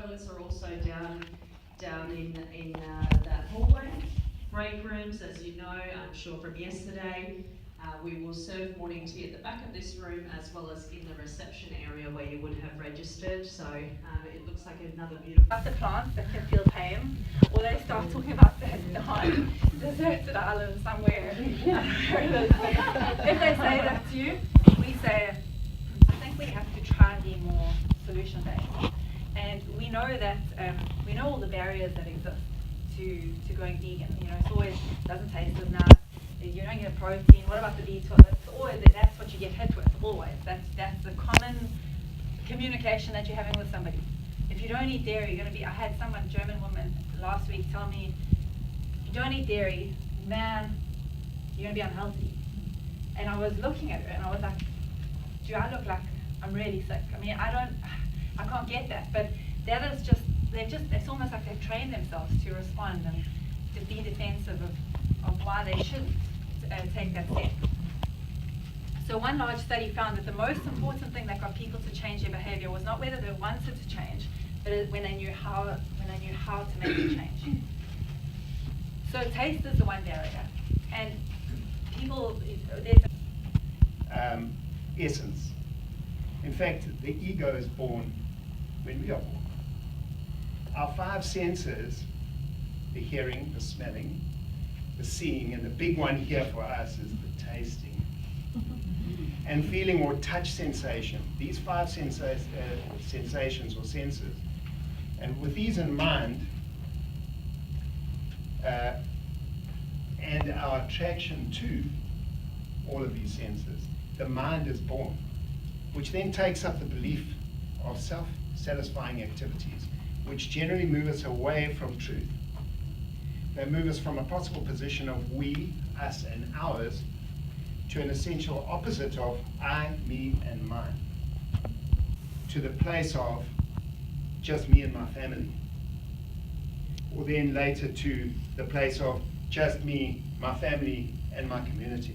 toilets are also down in that hallway. Break rooms, as you know, I'm sure from yesterday, we will serve morning tea at the back of this room as well as in the reception area where you would have registered. So it looks like another beautiful. About the plants that can feel pain, or they start talking about that deserted island somewhere. If they say that to you, we say, I think we have to try and be more solution based. And we know that we know all the barriers that exist to going vegan. You know, it's always doesn't taste as nice. You don't get protein. What about the B12? It's always that's what you get hit with. Always. That's the common communication that you're having with somebody. If you don't eat dairy, you're going to be. I had someone, German woman, last week tell me, if you don't eat dairy, man, you're going to be unhealthy. And I was looking at her and I was like, do I look like I'm really sick? I mean, I can't get that. But that is just, it's almost like they've trained themselves to respond and to be defensive of why they shouldn't take that step. So one large study found that the most important thing that got people to change their behavior was not whether they wanted to change, but when they knew how to make the change. So taste is the one barrier. And people, there's essence. In fact, the ego is born when we are born. Our five senses, the hearing, the smelling, the seeing, and the big one here for us is the tasting. And feeling or touch sensation. These five sensations or senses. And with these in mind, and our attraction to all of these senses, the mind is born, which then takes up the belief of self-satisfying activities, which generally move us away from truth. They move us from a possible position of we, us, and ours to an essential opposite of I, me, and mine, to the place of just me and my family, or then later to the place of just me, my family, and my community,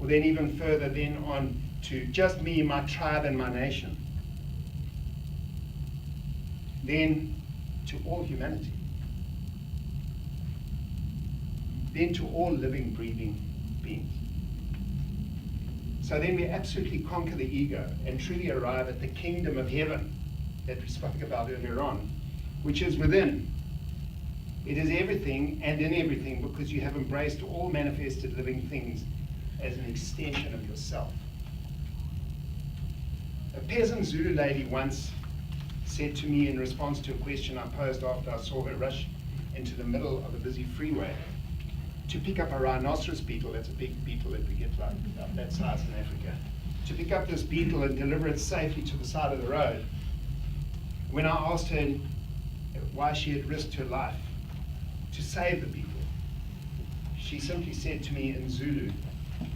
or then even further then on to just me, my tribe, and my nation, then to all humanity, then to all living, breathing beings. So then we absolutely conquer the ego and truly arrive at the kingdom of heaven that we spoke about earlier on, which is within. It is everything and in everything because you have embraced all manifested living things as an extension of yourself. A peasant Zulu lady once said to me in response to a question I posed after I saw her rush into the middle of a busy freeway to pick up a rhinoceros beetle. That's a big beetle that we get like about that size in Africa. To pick up this beetle and deliver it safely to the side of the road. When I asked her why she had risked her life to save the beetle, she simply said to me in Zulu,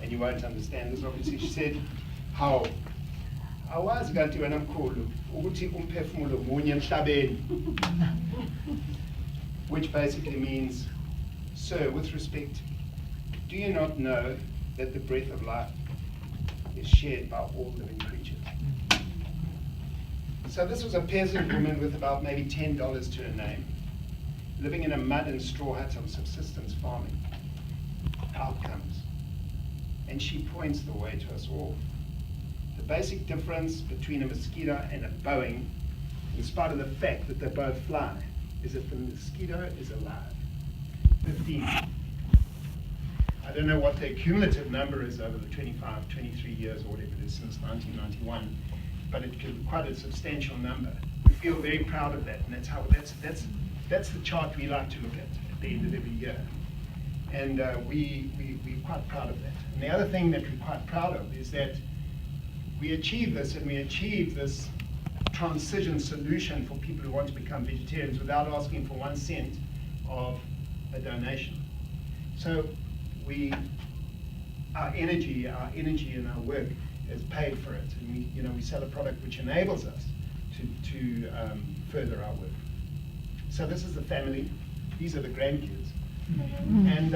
and you won't understand this obviously, she said, how awazi kanti wena mkhulu ukuthi umphefumulo munye emhlabeni, which basically means, sir, with respect, do you not know that the breath of life is shared by all living creatures? So this was a peasant woman with about maybe $10 to her name, living in a mud and straw hut on subsistence farming. Outcomes. And she points the way to us all. The basic difference between a mosquito and a Boeing, in spite of the fact that they both fly, is that the mosquito is alive. 15. I don't know what the cumulative number is over the 25, 23 years or whatever it is since 1991, but it could be quite a substantial number. We feel very proud of that, and that's the chart we like to look at the end of every year. And we're quite proud of that. And the other thing that we're quite proud of is that we achieve this, and we achieve this transition solution for people who want to become vegetarians without asking for 1 cent of a donation. So our energy and our work has paid for it, and we sell a product which enables us to further our work. So this is the family. These are the grandkids, and